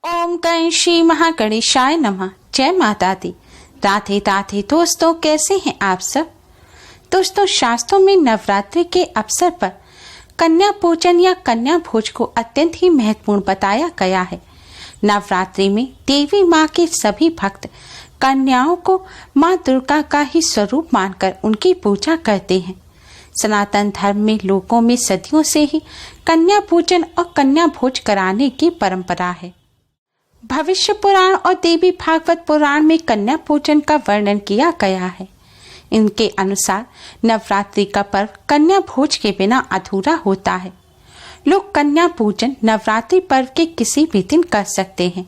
ओम गण श्री महागणेशाय नमः। जय माता दी। राधे राधे दोस्तों, कैसे हैं आप सब। दोस्तों, शास्त्रों में नवरात्रि के अवसर पर कन्या पूजन या कन्या भोज को अत्यंत ही महत्वपूर्ण बताया गया है। नवरात्रि में देवी माँ के सभी भक्त कन्याओं को माँ दुर्गा का ही स्वरूप मानकर उनकी पूजा करते हैं। सनातन धर्म में लोगों में सदियों से ही कन्या पूजन और कन्या भोज कराने की परंपरा है। भविष्य पुराण और देवी भागवत पुराण में कन्या पूजन का वर्णन किया गया है। इनके अनुसार नवरात्रि का पर्व कन्या भोज के बिना अधूरा होता है। लोग कन्या पूजन नवरात्रि पर्व के किसी भी दिन कर सकते हैं,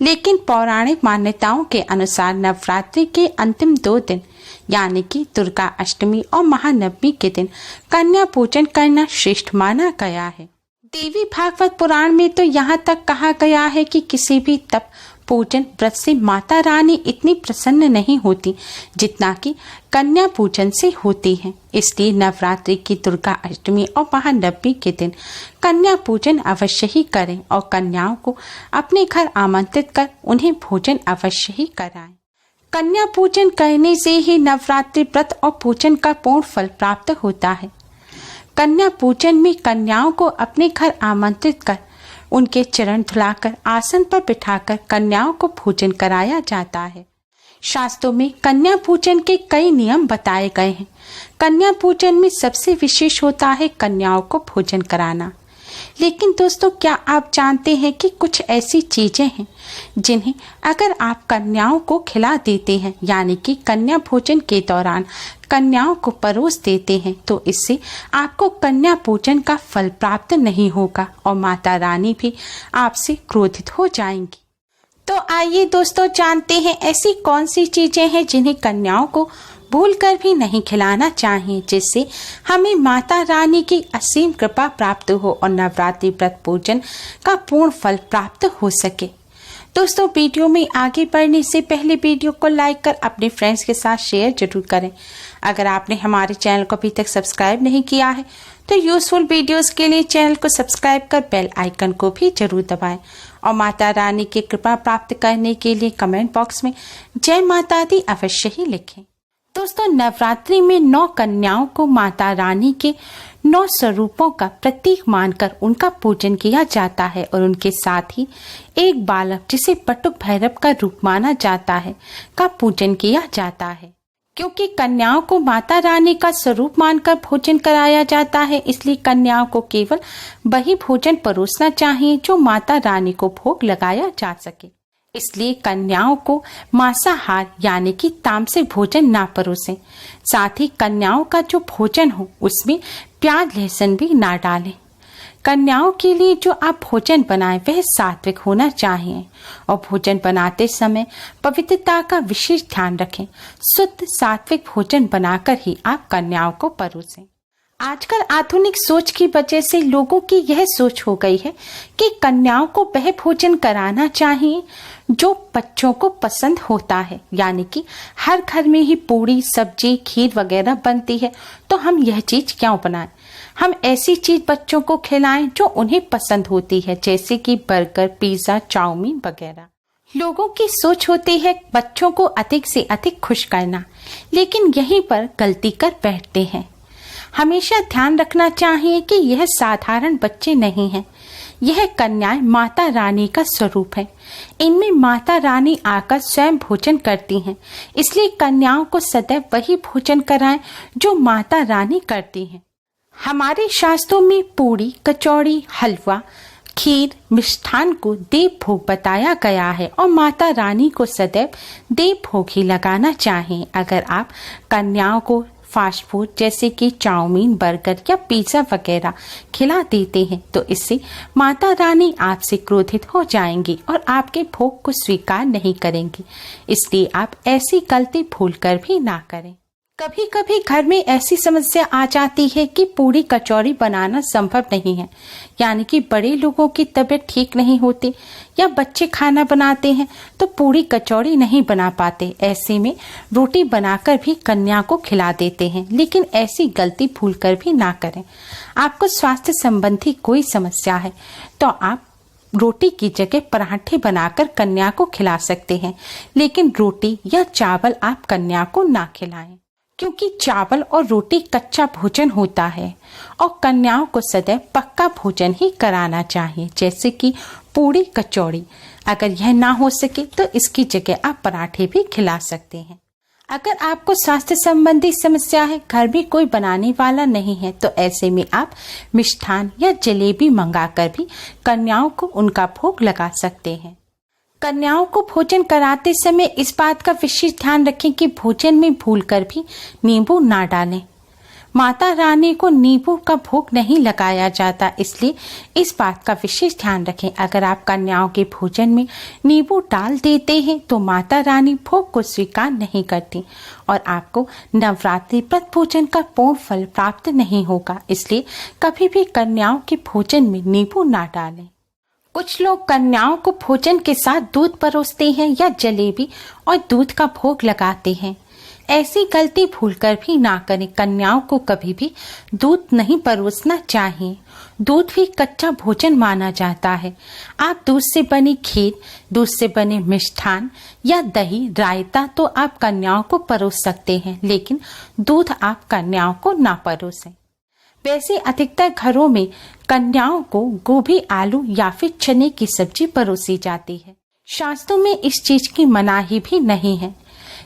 लेकिन पौराणिक मान्यताओं के अनुसार नवरात्रि के अंतिम 2 दिन यानी कि दुर्गा अष्टमी और महानवमी के दिन कन्या पूजन करना श्रेष्ठ माना गया है। देवी भागवत पुराण में तो यहाँ तक कहा गया है कि किसी भी तप पूजन व्रत से माता रानी इतनी प्रसन्न नहीं होती जितना कि कन्या पूजन से होती है। इसलिए नवरात्रि की दुर्गा अष्टमी और महानवमी के दिन कन्या पूजन अवश्य ही करें और कन्याओं को अपने घर आमंत्रित कर उन्हें भोजन अवश्य ही कराएं। कन्या पूजन करने से ही नवरात्रि व्रत और पूजन का पूर्ण फल प्राप्त होता है। कन्या पूजन में कन्याओं को अपने घर आमंत्रित कर उनके चरण धुलाकर आसन पर बिठाकर कन्याओं को भोजन कराया जाता है। शास्त्रों में कन्या पूजन के कई नियम बताए गए हैं। कन्या पूजन में सबसे विशेष होता है कन्याओं को भोजन कराना। लेकिन दोस्तों, क्या आप जानते हैं कि कुछ ऐसी चीजें हैं जिन्हें अगर आप कन्याओं को खिला देते हैं यानी कि कन्या भोजन के दौरान कन्याओं को परोस देते हैं तो इससे आपको कन्या पूजन का फल प्राप्त नहीं होगा और माता रानी भी आपसे क्रोधित हो जाएंगी। तो आइए दोस्तों, जानते हैं ऐसी कौन सी चीजें हैं जिन्हें कन्याओं को भूलकर भी नहीं खिलाना चाहिए, जिससे हमें माता रानी की असीम कृपा प्राप्त हो और नवरात्रि व्रत पूजन का पूर्ण फल प्राप्त हो सके। दोस्तों, वीडियो में आगे बढ़ने से पहले वीडियो को लाइक कर अपने फ्रेंड्स के साथ शेयर जरूर करें। अगर आपने हमारे चैनल को अभी तक सब्सक्राइब नहीं किया है तो यूजफुल वीडियोस के लिए चैनल को सब्सक्राइब कर बेल आइकन को भी जरूर दबाएं और माता रानी की कृपा प्राप्त करने के लिए कमेंट बॉक्स में जय माता दी अवश्य ही लिखें। दोस्तों, नवरात्रि में 9 कन्याओं को माता रानी के 9 स्वरूपों का प्रतीक मानकर उनका पूजन किया जाता है और उनके साथ ही एक बालक जिसे बटुक भैरव का रूप माना जाता है का पूजन किया जाता है। क्योंकि कन्याओं को माता रानी का स्वरूप मानकर भोजन कराया जाता है, इसलिए कन्याओं को केवल वही भोजन परोसना चाहिए जो माता रानी को भोग लगाया जा सके। इसलिए कन्याओं को मांसाहार यानी कि तामसिक भोजन ना परोसें। साथ ही कन्याओं का जो भोजन हो उसमें प्याज लहसुन भी ना डालें। कन्याओं के लिए जो आप भोजन बनाएं वह सात्विक होना चाहिए और भोजन बनाते समय पवित्रता का विशेष ध्यान रखें। शुद्ध सात्विक भोजन बनाकर ही आप कन्याओं को परोसें। आजकल आधुनिक सोच की वजह से लोगों की यह सोच हो गई है कि कन्याओं को वह भोजन कराना चाहिए जो बच्चों को पसंद होता है, यानी कि हर घर में ही पूरी सब्जी खीर वगैरह बनती है तो हम यह चीज क्यों बनाएं। हम ऐसी चीज बच्चों को खिलाएं जो उन्हें पसंद होती है, जैसे कि बर्गर, पिज्जा, चाउमीन वगैरह। लोगों की सोच होती है बच्चों को अधिक से अधिक खुश करना, लेकिन यहीं पर गलती कर बैठते हैं। हमेशा ध्यान रखना चाहिए कि यह साधारण बच्चे नहीं हैं, यह कन्याएं माता रानी का स्वरूप है। इनमें माता रानी आकर स्वयं भोजन करती हैं, इसलिए कन्याओं को सदैव वही भोजन कराएं जो माता रानी करती हैं। हमारे शास्त्रों में पूरी, कचौड़ी, हलवा, खीर, मिष्ठान को देव भोग बताया गया है और माता रानी को सदैव देव भोग ही लगाना चाहिए। अगर आप कन्याओं को फास्ट फूड जैसे कि चाउमीन, बर्गर या पिज्जा वगैरह खिला देते हैं तो इससे माता रानी आपसे क्रोधित हो जाएंगी और आपके भोग को स्वीकार नहीं करेंगी। इसलिए आप ऐसी गलती भूलकर भी ना करें। कभी कभी घर में ऐसी समस्या आ जाती है कि पूरी कचौड़ी बनाना संभव नहीं है, यानी कि बड़े लोगों की तबीयत ठीक नहीं होती या बच्चे खाना बनाते हैं तो पूरी कचौड़ी नहीं बना पाते। ऐसे में रोटी बनाकर भी कन्या को खिला देते हैं, लेकिन ऐसी गलती भूलकर भी ना करें। आपको स्वास्थ्य संबंधी कोई समस्या है तो आप रोटी की जगह पराठे बनाकर कन्या को खिला सकते हैं, लेकिन रोटी या चावल आप कन्या को ना खिलाएं, क्योंकि चावल और रोटी कच्चा भोजन होता है और कन्याओं को सदैव पक्का भोजन ही कराना चाहिए, जैसे कि पूड़ी कचौड़ी। अगर यह ना हो सके तो इसकी जगह आप पराठे भी खिला सकते हैं। अगर आपको स्वास्थ्य संबंधी समस्या है, घर में कोई बनाने वाला नहीं है, तो ऐसे में आप मिष्ठान या जलेबी मंगाकर भी कन्याओं को उनका भोग लगा सकते हैं। कन्याओं को भोजन कराते समय इस बात का विशेष ध्यान रखें कि भोजन में भूलकर भी नींबू ना डालें। माता रानी को नींबू का भोग नहीं लगाया जाता, इसलिए इस बात का विशेष ध्यान रखें। अगर आप कन्याओं के भोजन में नींबू डाल देते हैं तो माता रानी भोग को स्वीकार नहीं करती और आपको नवरात्रि व्रत भोजन का पूर्ण फल प्राप्त नहीं होगा। इसलिए कभी भी कन्याओं के भोजन में नींबू ना डालें। कुछ लोग कन्याओं को भोजन के साथ दूध परोसते हैं या जलेबी और दूध का भोग लगाते हैं। ऐसी गलती भूलकर भी ना करें। कन्याओं को कभी भी दूध नहीं परोसना चाहिए। दूध भी कच्चा भोजन माना जाता है। आप दूध से बनी खीर, दूध से बने मिष्ठान या दही, रायता तो आप कन्याओं को परोस सकते हैं, लेकिन दूध आप कन्याओं को ना परोसें। वैसे अधिकतर घरों में कन्याओं को गोभी, आलू या फिर चने की सब्जी परोसी जाती है। शास्त्रों में इस चीज की मनाही भी नहीं है,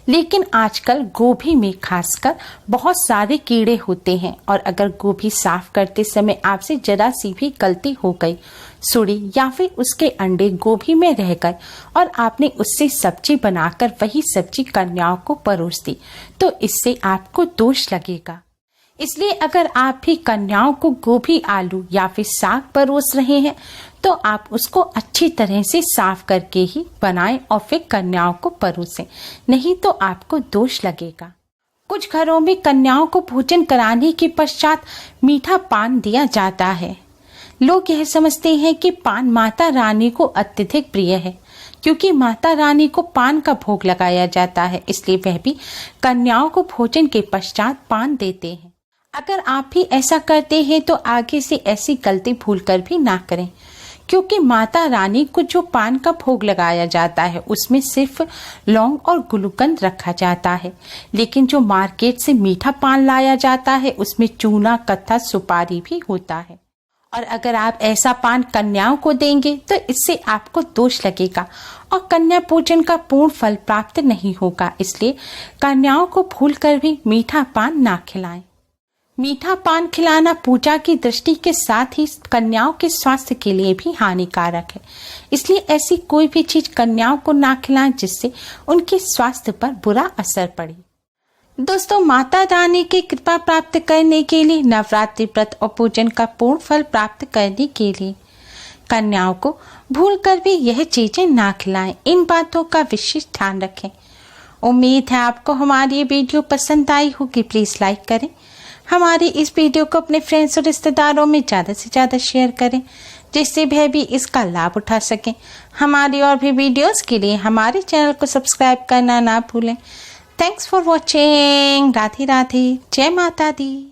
लेकिन आजकल गोभी में खासकर बहुत सारे कीड़े होते हैं और अगर गोभी साफ करते समय आपसे जरा सी भी गलती हो गई, सुड़ी या फिर उसके अंडे गोभी में रह गए और आपने उससे सब्जी बनाकर वही सब्जी कन्याओं को परोस दी, तो इससे आपको दोष लगेगा। इसलिए अगर आप भी कन्याओं को गोभी, आलू या फिर साग परोस रहे हैं तो आप उसको अच्छी तरह से साफ करके ही बनाएं और फिर कन्याओं को परोसें, नहीं तो आपको दोष लगेगा। कुछ घरों में कन्याओं को भोजन कराने के पश्चात मीठा पान दिया जाता है। लोग यह समझते हैं कि पान माता रानी को अत्यधिक प्रिय है, क्योंकि माता रानी को पान का भोग लगाया जाता है, इसलिए वह भी कन्याओं को भोजन के पश्चात पान देते हैं। अगर आप भी ऐसा करते हैं तो आगे से ऐसी गलती भूलकर भी ना करें, क्योंकि माता रानी को जो पान का भोग लगाया जाता है उसमें सिर्फ लौंग और गुलकंद रखा जाता है, लेकिन जो मार्केट से मीठा पान लाया जाता है उसमें चूना, कत्था, सुपारी भी होता है। और अगर आप ऐसा पान कन्याओं को देंगे तो इससे आपको दोष लगेगा और कन्या पूजन का पूर्ण फल प्राप्त नहीं होगा। इसलिए कन्याओं को भूलकर भी मीठा पान ना खिलाएं। मीठा पान खिलाना पूजा की दृष्टि के साथ ही कन्याओं के स्वास्थ्य के लिए भी हानिकारक है, इसलिए ऐसी कोई भी चीज कन्याओं को ना खिलाएं जिससे उनके स्वास्थ्य पर बुरा असर पड़े। दोस्तों, माता रानी की कृपा प्राप्त करने के लिए, नवरात्रि व्रत और पूजन का पूर्ण फल प्राप्त करने के लिए कन्याओं को भूलकर भी यह चीजें ना खिलाएं। इन बातों का विशेष ध्यान रखें। उम्मीद है आपको हमारी ये वीडियो पसंद आई होगी। प्लीज लाइक करें, हमारी इस वीडियो को अपने फ्रेंड्स और रिश्तेदारों में ज़्यादा से ज़्यादा शेयर करें, जिससे वह भी इसका लाभ उठा सकें। हमारी और भी वीडियोस के लिए हमारे चैनल को सब्सक्राइब करना ना भूलें। Thanks for watching. Radhe Radhe. जय माता दी।